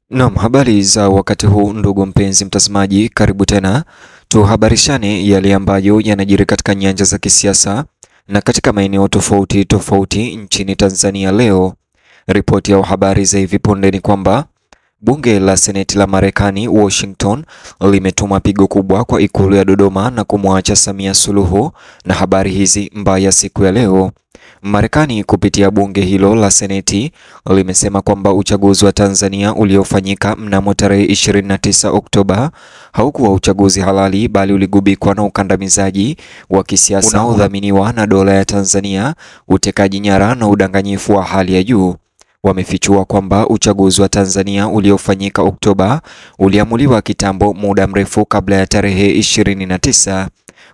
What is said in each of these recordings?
Naam, habari za wakati huu ndugu mpenzi mtazamaji, karibu tena tuhabarishane yale ambayo yanajiri katika nyanja za kisiasa na katika maeneo tofauti tofauti nchini Tanzania leo. Ripoti ya habari za hivi punde ni kwamba bunge la Seneti la Marekani Washington limetuma pigo kubwa kwa ikulu ya Dodoma na kumwacha Samia Suluhu na habari hizi mbaya siku ya leo. Marekani kupitia bunge hilo la Seneti limesema kwamba uchaguzi wa Tanzania uliofanyika mnamo tarehe 29 Oktoba haukuwa uchaguzi halali bali uligubikwa na ukandamizaji wa kisiasa unaodhaminiwa na dola ya Tanzania, utekaji nyara na udanganyifu wa hali ya juu. Wamefichua kwamba uchaguzi wa Tanzania uliofanyika Oktoba uliamuliwa kitambo, muda mrefu kabla ya tarehe 29.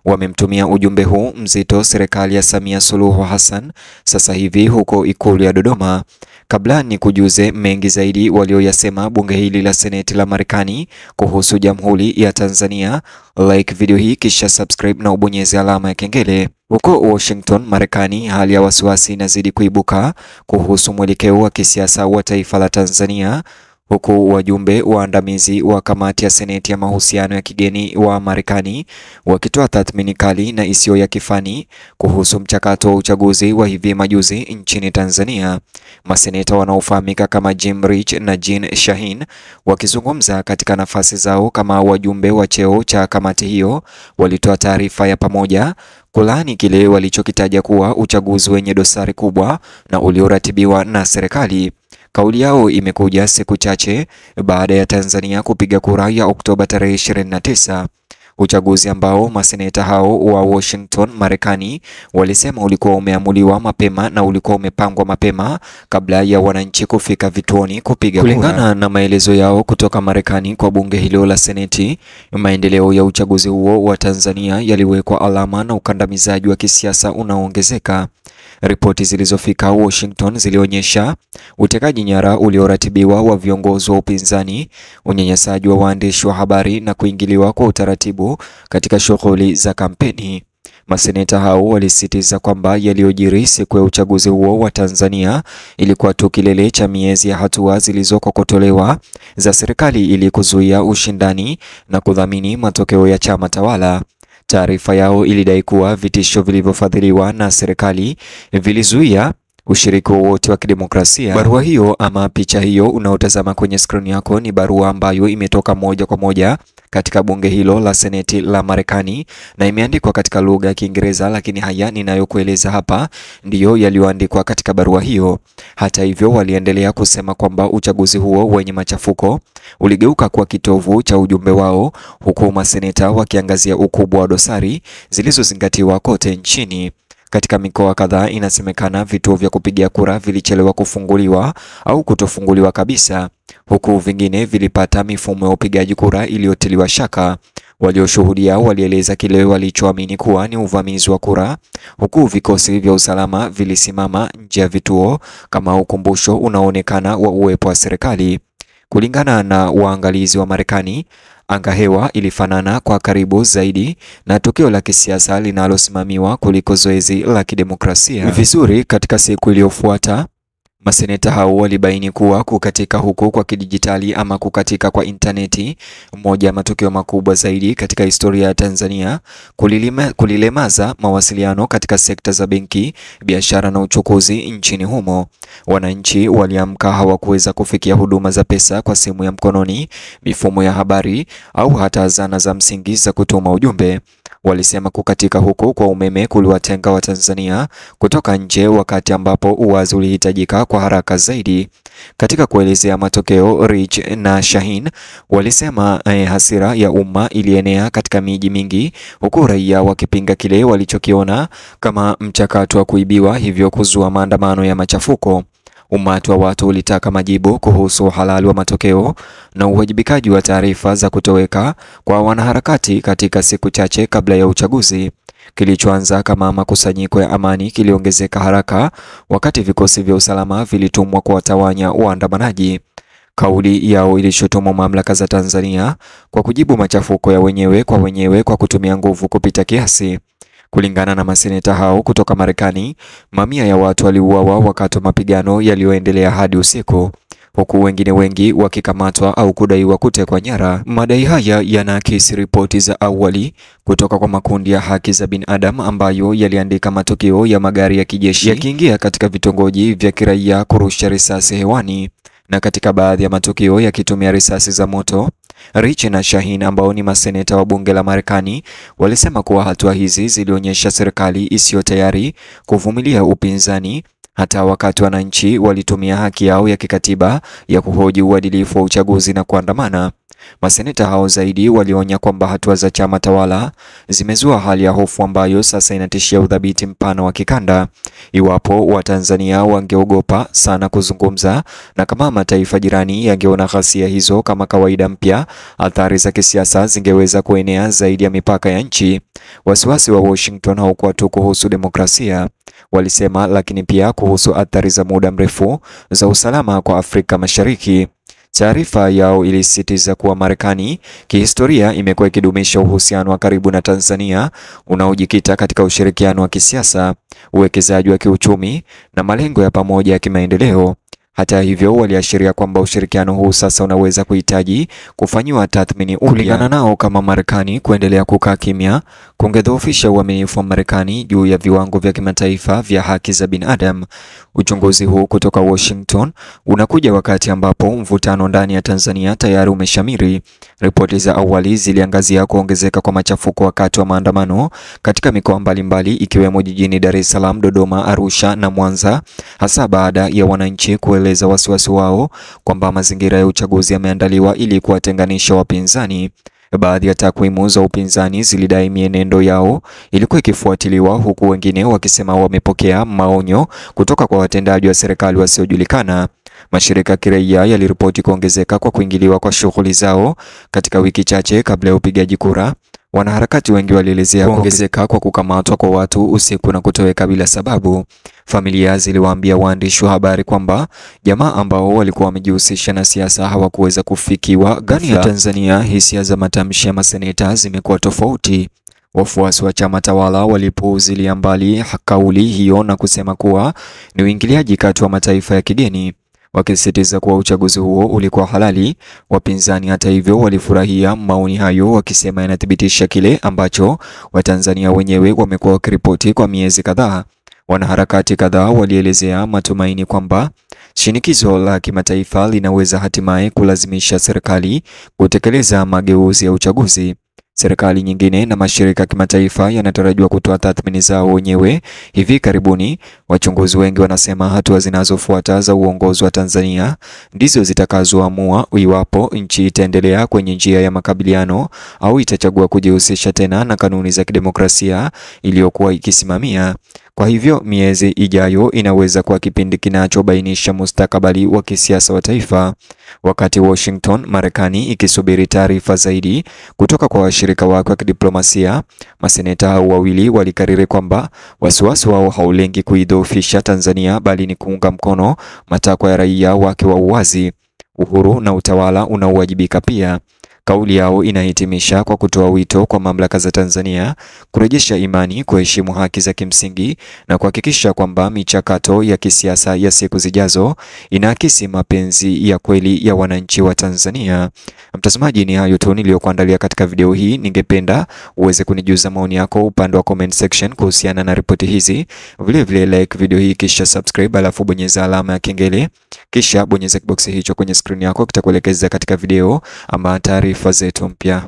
Wamemtumia ujumbe huu mzito serikali ya Samia Suluhu Hassan sasa hivi huko ikulu ya Dodoma. Kabla ni kujuze mengi zaidi walioyasema bunge hili la Seneti la Marekani kuhusu Jamhuri ya Tanzania, like video hii kisha subscribe na ubonyeze alama ya kengele. Huko Washington, Marekani, hali ya wasiwasi inazidi kuibuka kuhusu mwelekeo wa kisiasa wa taifa la Tanzania, huku wajumbe waandamizi wa kamati ya Seneti ya mahusiano ya kigeni wa Marekani wakitoa tathmini kali na isiyo ya kifani kuhusu mchakato wa uchaguzi wa hivi majuzi nchini Tanzania. Maseneta wanaofahamika kama Jim Risch na Jeanne Shaheen wakizungumza katika nafasi zao kama wajumbe wa cheo cha kamati hiyo walitoa taarifa ya pamoja kulaani kile walichokitaja kuwa uchaguzi wenye dosari kubwa na ulioratibiwa na serikali. Kauli yao imekuja siku chache baada ya Tanzania kupiga kura ya Oktoba tarehe 29, uchaguzi ambao maseneta hao wa Washington, Marekani walisema ulikuwa umeamuliwa mapema na ulikuwa umepangwa mapema kabla ya wananchi kufika vituoni kupiga kura. Kulingana na maelezo yao kutoka Marekani kwa bunge hilo la Seneti, maendeleo ya uchaguzi huo wa Tanzania yaliwekwa alama na ukandamizaji wa kisiasa unaoongezeka. Ripoti zilizofika Washington zilionyesha utekaji nyara ulioratibiwa wa viongozi wa upinzani, unyanyasaji wa waandishi wa habari na kuingiliwa kwa utaratibu katika shughuli za kampeni. Maseneta hao walisisitiza kwamba yaliyojiri siku ya uchaguzi huo wa Tanzania ilikuwa tu kilele cha miezi ya hatua zilizokokotolewa za serikali ili kuzuia ushindani na kudhamini matokeo ya chama tawala. Taarifa yao ilidai kuwa vitisho vilivyofadhiliwa na serikali vilizuia ushiriki wowote wa kidemokrasia. Barua hiyo ama picha hiyo unaotazama kwenye skrini yako ni barua ambayo imetoka moja kwa moja katika bunge hilo la Seneti la Marekani na imeandikwa katika lugha ya Kiingereza, lakini haya ninayokueleza hapa ndiyo yaliyoandikwa katika barua hiyo. Hata hivyo, waliendelea kusema kwamba uchaguzi huo wenye machafuko uligeuka kuwa kitovu cha ujumbe wao, huku maseneta wakiangazia ukubwa wa dosari zilizozingatiwa kote nchini. Katika mikoa kadhaa inasemekana vituo vya kupigia kura vilichelewa kufunguliwa au kutofunguliwa kabisa, huku vingine vilipata mifumo ya upigaji kura iliyotiliwa shaka. Walioshuhudia walieleza kile walichoamini kuwa ni uvamizi wa kura, huku vikosi vya usalama vilisimama nje ya vituo kama ukumbusho unaoonekana wa uwepo wa serikali. Kulingana na waangalizi wa Marekani, anga hewa ilifanana kwa karibu zaidi na tukio la kisiasa linalosimamiwa kuliko zoezi la kidemokrasia. Vizuri, katika siku iliyofuata maseneta hao walibaini kuwa kukatika huko kwa kidijitali ama kukatika kwa interneti, moja ya matukio makubwa zaidi katika historia ya Tanzania, kulilemaza mawasiliano katika sekta za benki, biashara na uchukuzi nchini humo. Wananchi waliamka hawakuweza kufikia huduma za pesa kwa simu ya mkononi, mifumo ya habari au hata zana za msingi za kutuma ujumbe. Walisema kukatika huko kwa umeme kuliwatenga Watanzania kutoka nje, wakati ambapo uwazi ulihitajika kwa haraka zaidi. Katika kuelezea matokeo, Risch na Shaheen walisema hasira ya umma ilienea katika miji mingi, huku raia wakipinga kile walichokiona kama mchakato wa kuibiwa, hivyo kuzua maandamano ya machafuko. Umati wa watu ulitaka majibu kuhusu uhalali wa matokeo na uwajibikaji wa taarifa za kutoweka kwa wanaharakati katika siku chache kabla ya uchaguzi. Kilichoanza kama makusanyiko ya amani kiliongezeka haraka wakati vikosi vya usalama vilitumwa kuwatawanya waandamanaji. Kauli yao ilishutumu mamlaka za Tanzania kwa kujibu machafuko ya wenyewe kwa kutumia nguvu kupita kiasi. Kulingana na maseneta hao kutoka Marekani, mamia ya watu waliuawa wakati wa mapigano yaliyoendelea hadi usiku. huku wengine wengi wakikamatwa au kudaiwa kutekwa nyara. Madai haya yanaakisi ripoti za awali kutoka kwa makundi ya haki za binadamu ambayo yaliandika matukio ya magari ya kijeshi yakiingia katika vitongoji vya kiraia, kurusha risasi hewani na katika baadhi ya matukio yakitumia risasi za moto. Rich na Shaheen ambao ni maseneta wa bunge la Marekani walisema kuwa hatua hizi zilionyesha serikali isiyo tayari kuvumilia upinzani hata wakati wananchi walitumia haki yao ya kikatiba ya kuhoji uadilifu wa uchaguzi na kuandamana. Maseneta hao zaidi walionya kwamba hatua za chama tawala zimezua hali ya hofu ambayo sasa inatishia udhabiti mpana wa kikanda. Iwapo Watanzania wangeogopa sana kuzungumza na kama mataifa jirani yangeona ghasia hizo kama kawaida mpya, athari za kisiasa zingeweza kuenea zaidi ya mipaka ya nchi. Wasiwasi wa Washington haukuwa tu kuhusu demokrasia, walisema, lakini pia kuhusu athari za muda mrefu za usalama kwa Afrika Mashariki. Taarifa yao ilisisitiza kuwa Marekani kihistoria imekuwa ikidumisha uhusiano wa karibu na Tanzania unaojikita katika ushirikiano wa kisiasa, uwekezaji wa kiuchumi na malengo ya pamoja ya kimaendeleo. Hata hivyo, waliashiria kwamba ushirikiano huu sasa unaweza kuhitaji kufanyiwa tathmini upya. Kulingana nao, kama Marekani kuendelea kukaa kimya kungedhoofisha uaminifu wa Marekani juu ya viwango vya kimataifa vya haki za binadamu. Uchunguzi huu kutoka Washington unakuja wakati ambapo mvutano ndani ya Tanzania tayari umeshamiri. Ripoti za awali ziliangazia kuongezeka kwa machafuko wakati wa maandamano katika mikoa mbalimbali ikiwemo jijini Dar es Salaam, Dodoma, Arusha na Mwanza, hasa baada ya wananchi kueleza wasiwasi wao kwamba mazingira ya uchaguzi yameandaliwa ili kuwatenganisha wapinzani. Baadhi ya takwimu za upinzani zilidai mienendo yao ilikuwa ikifuatiliwa, huku wengine wakisema wamepokea maonyo kutoka kwa watendaji wa serikali wasiojulikana. Mashirika ya kiraia yaliripoti kuongezeka kwa kuingiliwa kwa shughuli zao katika wiki chache kabla ya upigaji kura. Wanaharakati wengi walielezea kuongezeka kwa kukamatwa kwa watu usiku na kutoweka bila sababu. Familia ziliwaambia waandishi wa habari kwamba jamaa ambao walikuwa wamejihusisha na siasa hawakuweza kufikiwa. Ndani ya Tanzania, hisia za matamshi ya maseneta zimekuwa tofauti. Wafuasi wa chama tawala walipuuzilia mbali kauli hiyo na kusema kuwa ni uingiliaji kati wa mataifa ya kigeni, wakisisitiza kuwa uchaguzi huo ulikuwa halali. Wapinzani hata hivyo walifurahia maoni hayo, wakisema yanathibitisha kile ambacho Watanzania wenyewe wamekuwa wakiripoti kwa miezi kadhaa. Wanaharakati kadhaa walielezea matumaini kwamba shinikizo la kimataifa linaweza hatimaye kulazimisha serikali kutekeleza mageuzi ya uchaguzi. Serikali nyingine na mashirika ya kimataifa yanatarajiwa kutoa tathmini zao wenyewe hivi karibuni. Wachunguzi wengi wanasema hatua zinazofuata za uongozi wa Tanzania ndizo zitakazoamua iwapo nchi itaendelea kwenye njia ya makabiliano au itachagua kujihusisha tena na kanuni za kidemokrasia iliyokuwa ikisimamia. Kwa hivyo miezi ijayo inaweza kuwa kipindi kinachobainisha mustakabali wa kisiasa wa taifa. Wakati Washington, Marekani ikisubiri taarifa zaidi kutoka kwa washirika wake wa kidiplomasia, maseneta hao wawili walikariri kwamba wasiwasi wao haulengi kuidhoofisha Tanzania bali ni kuunga mkono matakwa ya raia wake wa uwazi, uhuru na utawala unaowajibika pia. Kauli yao inahitimisha kwa kutoa wito kwa mamlaka za Tanzania kurejesha imani, kuheshimu haki za kimsingi na kuhakikisha kwamba michakato ya kisiasa ya siku zijazo inaakisi mapenzi ya kweli ya wananchi wa Tanzania. Mtazamaji, ni hayo tu niliyokuandalia katika video hii. Ningependa uweze kunijuza maoni yako upande wa comment section kuhusiana na ripoti hizi. Vile like video hii kisha subscribe, alafu bonyeza alama ya kengele, kisha bonyeza kiboksi hicho kwenye screen yako, kitakuelekeza katika video ama taarifa zetu mpya.